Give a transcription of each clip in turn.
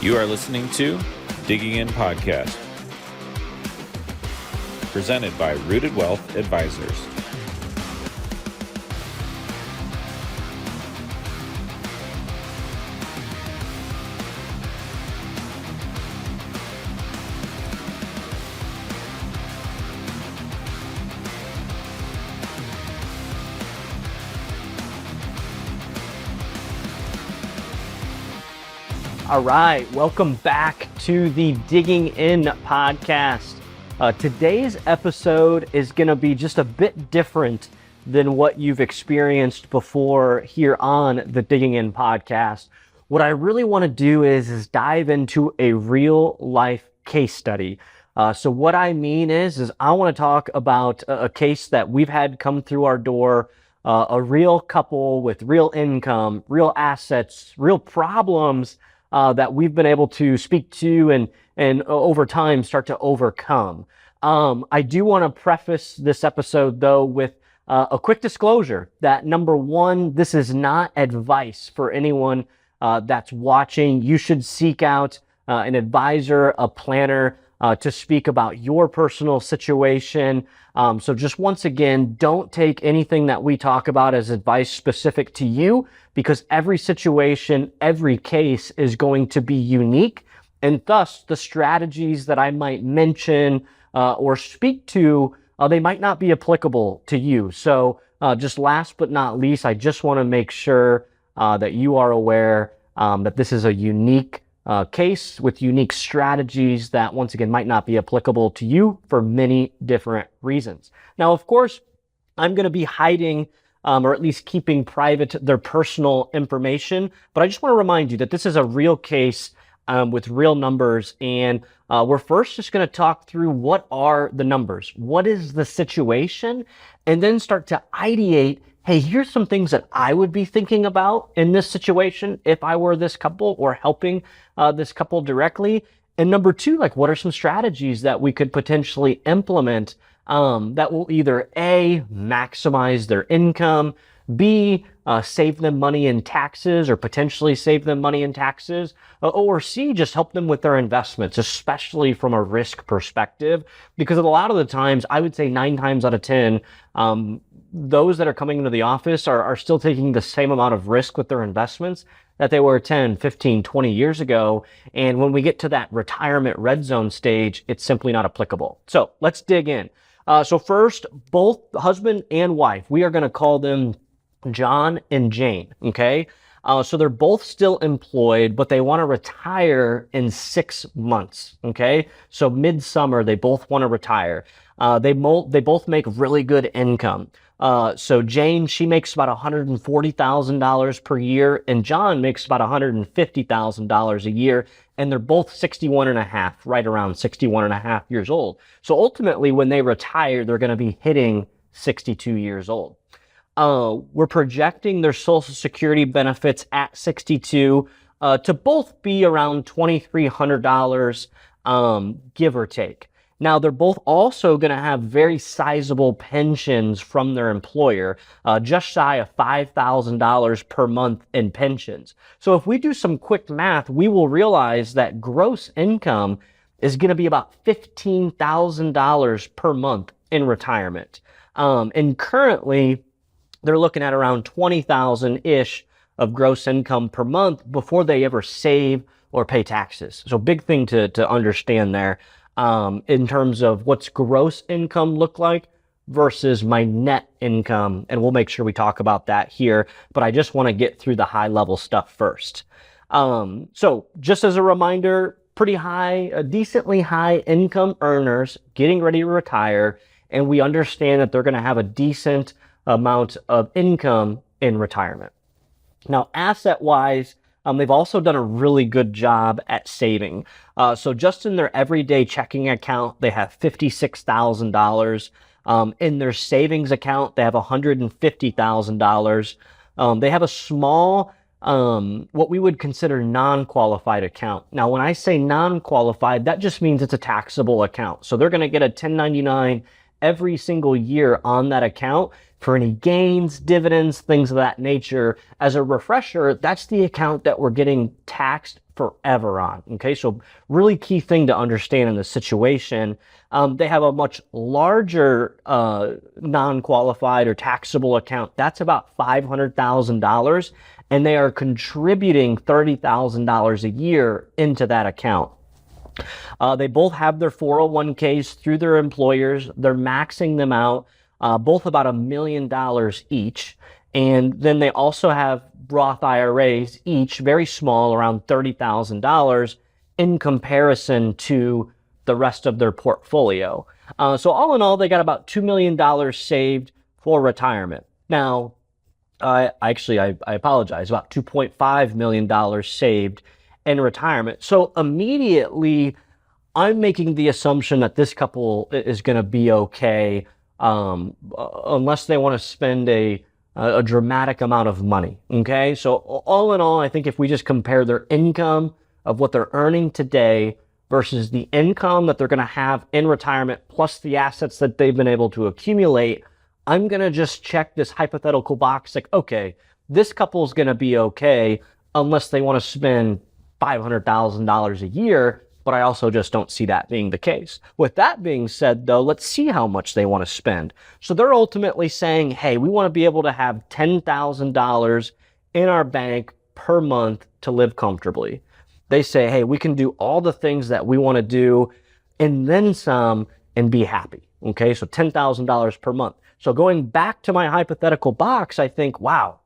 You are listening to Digging In Podcast, presented by Rooted Wealth Advisors. All right, welcome back to the Digging In podcast. Today's episode is going to be just a bit different than what you've experienced before here on the Digging In podcast. What I really want to do is dive into a real life case study. So what I mean is I want to talk about a case that we've had come through our door, a real couple with real income, real assets, real problems that we've been able to speak to and over time start to overcome. I do want to preface this episode though with a quick disclosure that number one, this is not advice for anyone that's watching. You should seek out an advisor, a planner to speak about your personal situation. So just once again, don't take anything that we talk about as advice specific to you, because every situation, every case is going to be unique. And thus, the strategies that I might mention or speak to, they might not be applicable to you. So just last but not least, I just want to make sure that you are aware that this is a unique case with unique strategies that once again might not be applicable to you for many different reasons. Now, of course, I'm going to be hiding or at least keeping private their personal information, but I just want to remind you that this is a real case with real numbers, and we're first just going to talk through what are the numbers, what is the situation, and then start to ideate, hey, here's some things that I would be thinking about in this situation if I were this couple or helping this couple directly. And number two, like, what are some strategies that we could potentially implement that will either A, maximize their income, B, save them money in taxes or potentially save them money in taxes, or C, just help them with their investments, especially from a risk perspective. Because a lot of the times, I would say 9 times out of 10, those that are coming into the office are still taking the same amount of risk with their investments that they were 10, 15, 20 years ago. And when we get to that retirement red zone stage, it's simply not applicable. So let's dig in. So first, both husband and wife, we are going to call them John and Jane, okay? So they're both still employed, but they want to retire in 6 months, okay? So midsummer, they both want to retire. They both make really good income. So Jane, she makes about $140,000 per year, and John makes about $150,000 a year, and they're both 61 and a half, right around 61 and a half years old. So ultimately, when they retire, they're going to be hitting 62 years old. We're projecting their Social Security benefits at 62 to both be around $2,300, give or take. Now, they're both also going to have very sizable pensions from their employer, just shy of $5,000 per month in pensions. So if we do some quick math, we will realize that gross income is going to be about $15,000 per month in retirement. And currently, they're looking at around $20,000-ish of gross income per month before they ever save or pay taxes. So big thing to understand there in terms of what's gross income look like versus my net income. And we'll make sure we talk about that here, but I just want to get through the high level stuff first. So just as a reminder, pretty high, decently high income earners getting ready to retire. And we understand that they're going to have a decent amount of income in retirement. Now, asset-wise, they've also done a really good job at saving. So just in their everyday checking account, they have $56,000. In their savings account, they have $150,000. They have a small, what we would consider non-qualified account. Now, when I say non-qualified, that just means it's a taxable account. So they're going to get a 1099 every single year on that account for any gains, dividends, things of that nature. As a refresher, that's the account that we're getting taxed forever on. Okay, so really key thing to understand in this situation. They have a much larger non-qualified or taxable account. That's about $500,000, and they are contributing $30,000 a year into that account. They both have their 401ks through their employers. They're maxing them out, both about $1 million each. And then they also have Roth IRAs, each very small, around $30,000 in comparison to the rest of their portfolio. So all in all, they got about $2 million saved for retirement. Now, I apologize, about $2.5 million saved in retirement. So immediately, I'm making the assumption that this couple is going to be okay, unless they want to spend a dramatic amount of money. Okay, so all in all, I think if we just compare their income of what they're earning today versus the income that they're going to have in retirement, plus the assets that they've been able to accumulate, I'm going to just check this hypothetical box like, okay, this couple is going to be okay unless they want to spend $500,000 a year, but I also just don't see that being the case. With that being said, though, let's see how much they want to spend. So they're ultimately saying, hey, we want to be able to have $10,000 in our bank per month to live comfortably. They say, hey, we can do all the things that we want to do and then some and be happy. Okay, so $10,000 per month. So going back to my hypothetical box, I think, wow,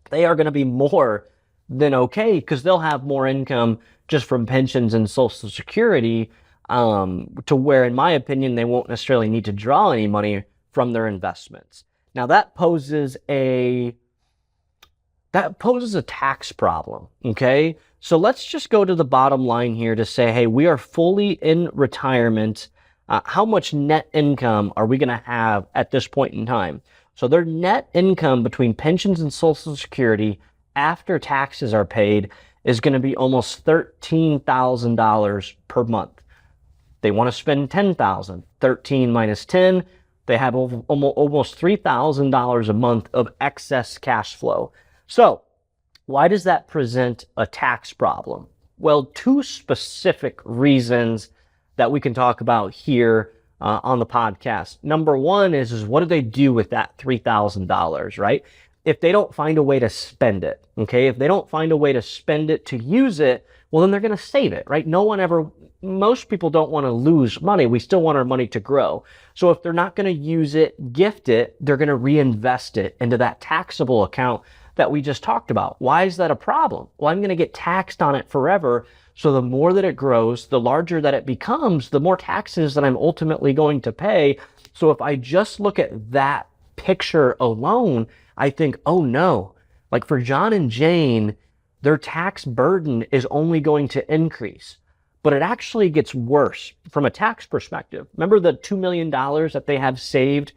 they are going to be more than okay because they'll have more income just from pensions and Social Security, to where, in my opinion, they won't necessarily need to draw any money from their investments. Now that poses a tax problem. Okay, so let's just go to the bottom line here to say, hey, we are fully in retirement. How much net income are we going to have at this point in time? So their net income between pensions and Social Security after taxes are paid is going to be almost $13,000 per month. They want to spend $10,000. 13 minus 10, they have almost $3,000 a month of excess cash flow. So why does that present a tax problem? Well, two specific reasons that we can talk about here on the podcast. Number one is what do they do with that $3,000, right? If they don't find a way to spend it, okay? If they don't find a way to spend it, to use it, well, then they're going to save it, right? Most people don't want to lose money. We still want our money to grow. So if they're not going to use it, gift it, they're going to reinvest it into that taxable account that we just talked about. Why is that a problem? Well, I'm going to get taxed on it forever. So the more that it grows, the larger that it becomes, the more taxes that I'm ultimately going to pay. So if I just look at that picture alone, I think, oh no, like for John and Jane, their tax burden is only going to increase. But it actually gets worse from a tax perspective. Remember the $2 million that they have saved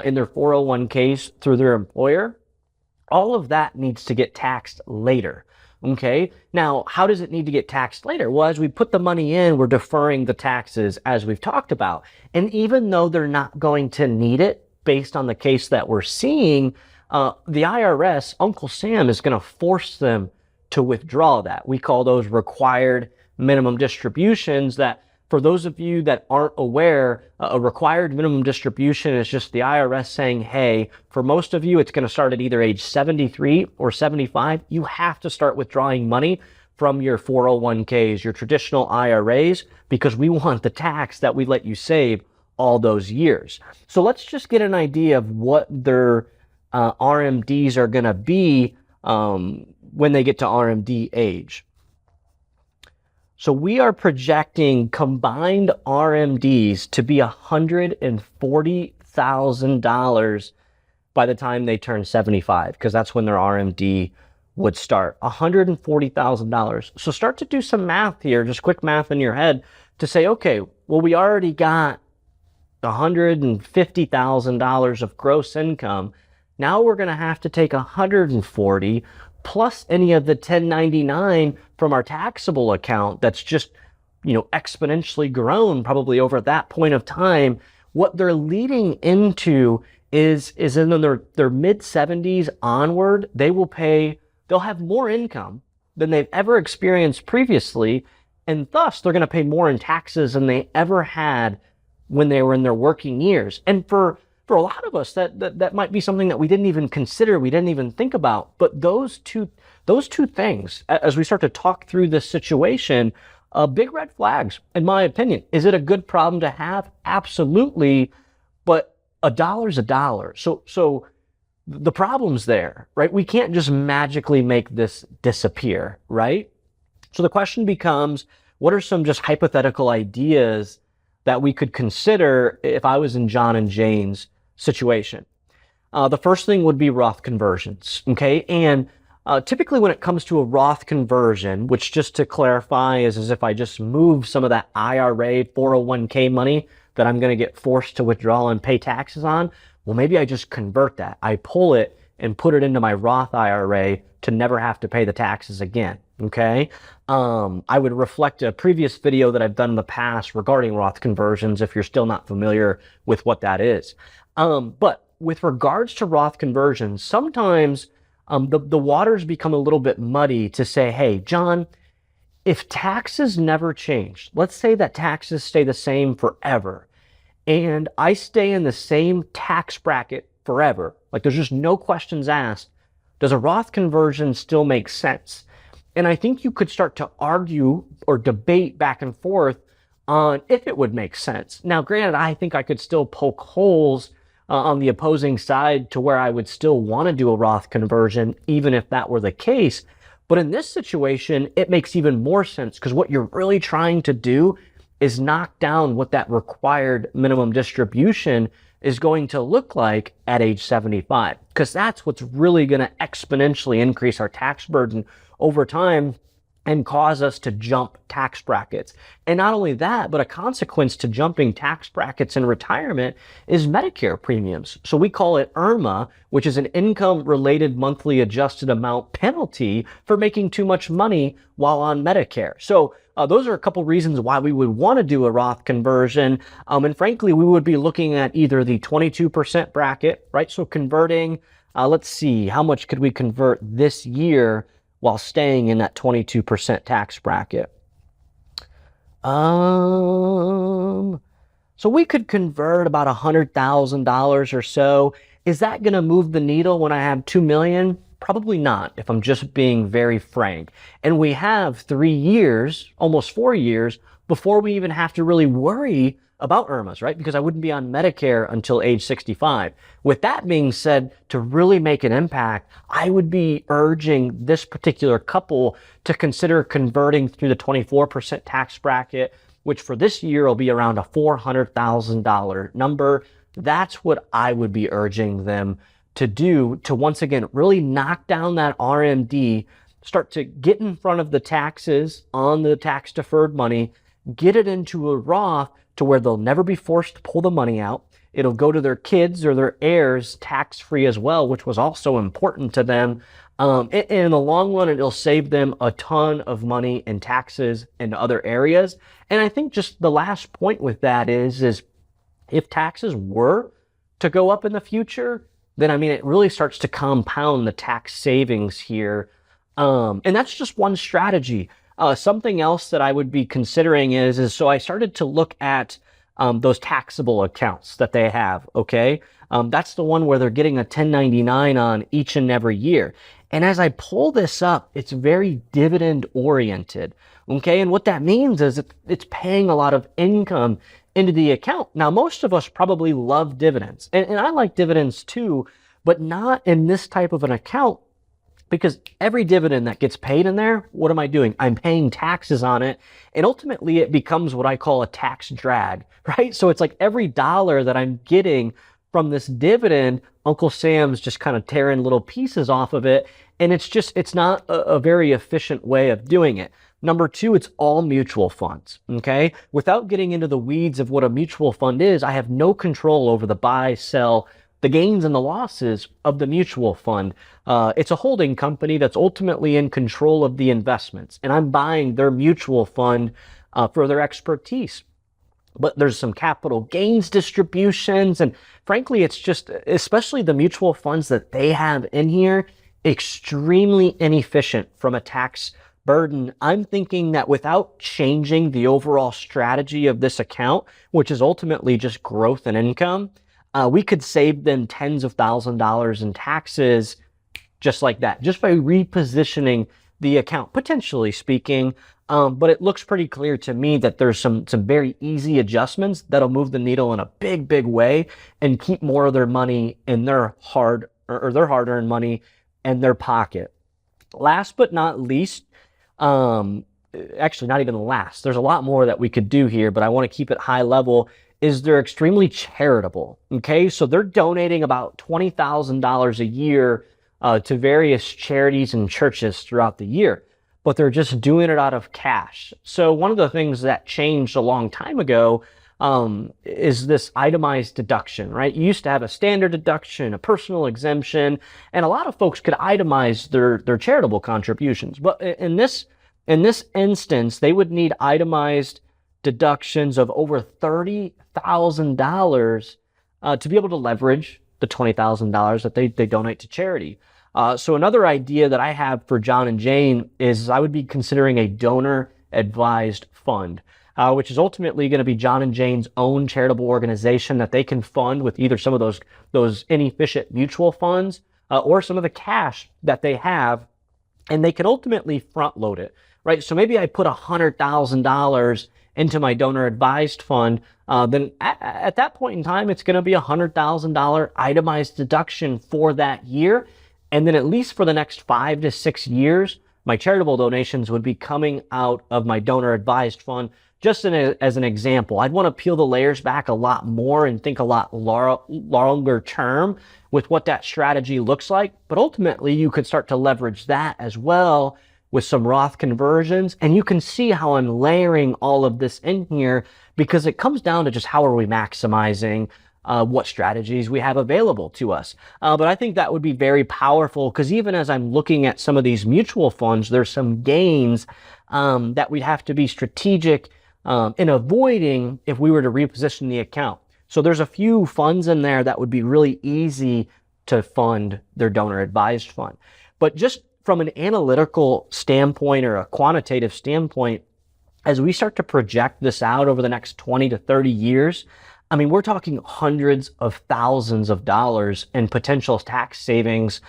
in their 401ks through their employer? All of that needs to get taxed later. Okay, now how does it need to get taxed later? Well, as we put the money in, we're deferring the taxes as we've talked about. And even though they're not going to need it based on the case that we're seeing, the IRS, Uncle Sam, is going to force them to withdraw that. We call those required minimum distributions. That, for those of you that aren't aware, a required minimum distribution is just the IRS saying, hey, for most of you, it's going to start at either age 73 or 75. You have to start withdrawing money from your 401ks, your traditional IRAs, because we want the tax that we let you save all those years. So let's just get an idea of what their RMDs are going to be when they get to RMD age. So we are projecting combined RMDs to be $140,000 by the time they turn 75, because that's when their RMD would start. $140,000. So start to do some math here, just quick math in your head to say, okay, well, we already got $150,000 of gross income. Now we're going to have to take 140 plus any of the 1099 from our taxable account that's just, exponentially grown probably over that point of time. What they're leading into is in their mid 70s onward, they'll have more income, than they've ever experienced previously, and thus they're going to pay more in taxes than they ever had when they were in their working years. And for a lot of us, that might be something that we didn't even consider, we didn't even think about. But those two things, as we start to talk through this situation, big red flags, in my opinion. Is it a good problem to have? Absolutely. But a dollar's a dollar. So the problem's there, right? We can't just magically make this disappear, right? So the question becomes, what are some just hypothetical ideas that we could consider if I was in John and Jane's situation? The first thing would be Roth conversions, okay? And typically when it comes to a Roth conversion, which just to clarify is as if I just move some of that IRA 401k money that I'm going to get forced to withdraw and pay taxes on, well, maybe I just convert that. I pull it and put it into my Roth IRA to never have to pay the taxes again, okay? I would reflect a previous video that I've done in the past regarding Roth conversions if you're still not familiar with what that is. But with regards to Roth conversions, sometimes the waters become a little bit muddy to say, hey, John, if taxes never change, let's say that taxes stay the same forever, and I stay in the same tax bracket forever, like there's just no questions asked, does a Roth conversion still make sense? And I think you could start to argue or debate back and forth on if it would make sense. Now, granted, I think I could still poke holes on the opposing side to where I would still want to do a Roth conversion, even if that were the case. But in this situation, it makes even more sense because what you're really trying to do is knock down what that required minimum distribution is going to look like at age 75, because that's what's really going to exponentially increase our tax burden over time and cause us to jump tax brackets. And not only that, but a consequence to jumping tax brackets in retirement is Medicare premiums. So we call it IRMA, which is an income-related monthly adjusted amount penalty for making too much money while on Medicare. So those are a couple reasons why we would want to do a Roth conversion. And frankly, we would be looking at either the 22% bracket, right? So converting, let's see, how much could we convert this year while staying in that 22% tax bracket? So we could convert about $100,000 or so. Is that going to move the needle when I have 2 million? Probably not, if I'm just being very frank. And we have 3 years, almost 4 years, before we even have to really worry about IRMAs, right? Because I wouldn't be on Medicare until age 65. With that being said, to really make an impact, I would be urging this particular couple to consider converting through the 24% tax bracket, which for this year will be around a $400,000 number. That's what I would be urging them to do to, once again, really knock down that RMD, start to get in front of the taxes on the tax deferred money, get it into a Roth to where they'll never be forced to pull the money out. It'll go to their kids or their heirs tax-free as well, which was also important to them. And in the long run, it'll save them a ton of money in taxes and other areas. And I think just the last point with that is if taxes were to go up in the future, then I mean, it really starts to compound the tax savings here. And that's just one strategy. Something else that I would be considering is so I started to look at those taxable accounts that they have, okay? That's the one where they're getting a 1099 on each and every year. And as I pull this up, it's very dividend oriented, okay? And what that means is it's paying a lot of income into the account. Now, most of us probably love dividends, and I like dividends too, but not in this type of an account. Because every dividend that gets paid in there, what am I doing? I'm paying taxes on it. And ultimately, it becomes what I call a tax drag, right? So it's like every dollar that I'm getting from this dividend, Uncle Sam's just kind of tearing little pieces off of it. And it's not a very efficient way of doing it. Number two, it's all mutual funds, okay? Without getting into the weeds of what a mutual fund is, I have no control over the buy, sell, the gains and the losses of the mutual fund. It's a holding company that's ultimately in control of the investments, and I'm buying their mutual fund for their expertise. But there's some capital gains distributions, and frankly, it's just, especially the mutual funds that they have in here, extremely inefficient from a tax burden. I'm thinking that without changing the overall strategy of this account, which is ultimately just growth and income, we could save them tens of thousands of dollars in taxes just like that, just by repositioning the account, potentially speaking. But it looks pretty clear to me that there's some very easy adjustments that'll move the needle in a big way and keep more of their money in their hard-earned money in their pocket. Last but not least, actually not even last, there's a lot more that we could do here, but I want to keep it high level, is they're extremely charitable. Okay, so they're donating about $20,000 a year to various charities and churches throughout the year, but they're just doing it out of cash. So one of the things that changed a long time ago is this itemized deduction, right? You used to have a standard deduction, a personal exemption, and a lot of folks could itemize their charitable contributions. But in this instance, they would need itemized deductions of over $30,000 to be able to leverage the $20,000 that they donate to charity. So another idea that I have for John and Jane is I would be considering a donor advised fund, which is ultimately going to be John and Jane's own charitable organization that they can fund with either some of those inefficient mutual funds or some of the cash that they have, and they can ultimately front load it, right? So maybe I put $100,000 into my donor advised fund, then at that point in time, it's going to be a $100,000 itemized deduction for that year. And then at least for the next 5 to 6 years, my charitable donations would be coming out of my donor advised fund. Just as an example, I'd want to peel the layers back a lot more and think a lot longer term with what that strategy looks like. But ultimately, you could start to leverage that as well with some Roth conversions. And you can see how I'm layering all of this in here, because it comes down to just how are we maximizing what strategies we have available to us. But I think that would be very powerful, because even as I'm looking at some of these mutual funds, there's some gains that we'd have to be strategic in avoiding if we were to reposition the account. So there's a few funds in there that would be really easy to fund their donor advised fund. But just from an analytical standpoint or a quantitative standpoint, as we start to project this out over the next 20 to 30 years, I mean, we're talking hundreds of thousands of dollars in potential tax savings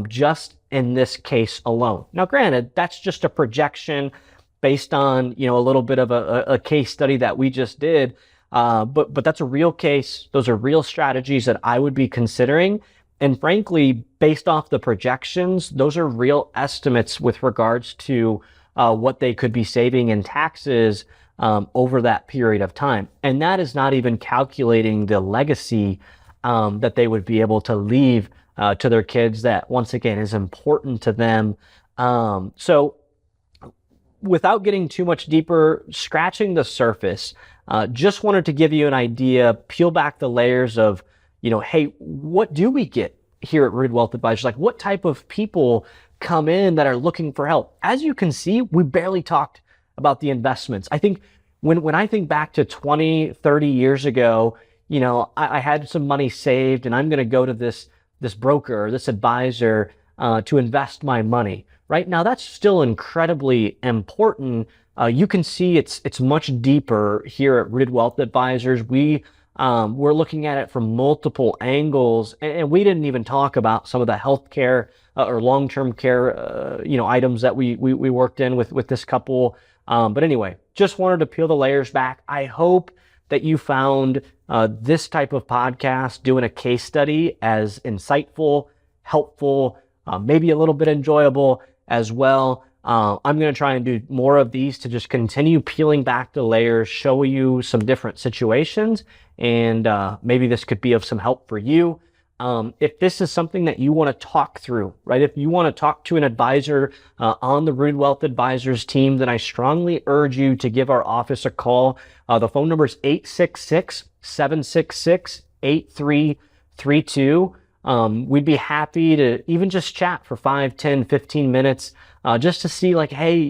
just in this case alone. Now, granted, that's just a projection based on, a little bit of a case study that we just did. But that's a real case. Those are real strategies that I would be considering. And frankly, based off the projections, those are real estimates with regards to what they could be saving in taxes over that period of time. And that is not even calculating the legacy that they would be able to leave to their kids that, once again, is important to them. So without getting too much deeper, scratching the surface, just wanted to give you an idea, peel back the layers of, hey, what do we get here at Rooted Wealth Advisors? Like, what type of people come in that are looking for help? As you can see, we barely talked about the investments. I think when I think back to 20, 30 years ago, I had some money saved and I'm going to go to this broker or this advisor to invest my money. Right now, that's still incredibly important. You can see it's much deeper here at Rooted Wealth Advisors. We're looking at it from multiple angles, and we didn't even talk about some of the healthcare or long-term care, items that we worked in with this couple. But anyway, just wanted to peel the layers back. I hope that you found this type of podcast, doing a case study, as insightful, helpful, maybe a little bit enjoyable as well. I'm going to try and do more of these to just continue peeling back the layers, show you some different situations, and maybe this could be of some help for you. If this is something that you want to talk through, right? If you want to talk to an advisor on the Rooted Wealth Advisors team, then I strongly urge you to give our office a call. The phone number is 866-766-8332. We'd be happy to even just chat for 5, 10, 15 minutes just to see, like, hey,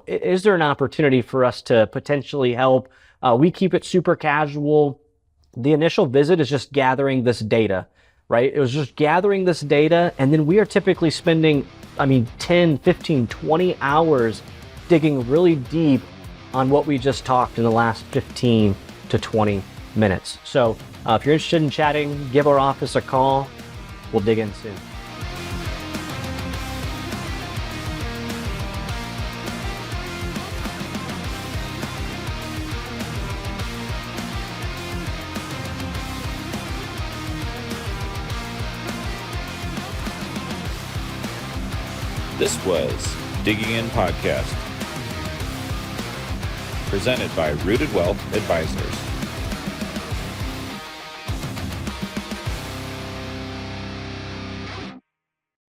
is there an opportunity for us to potentially help? We keep it super casual. The initial visit is just gathering this data. right? It was just gathering this data, and then we are typically spending, 10, 15, 20 hours digging really deep on what we just talked in the last 15 to 20 minutes. So if you're interested in chatting, give our office a call. We'll dig in soon. This was Digging In Podcast, presented by Rooted Wealth Advisors.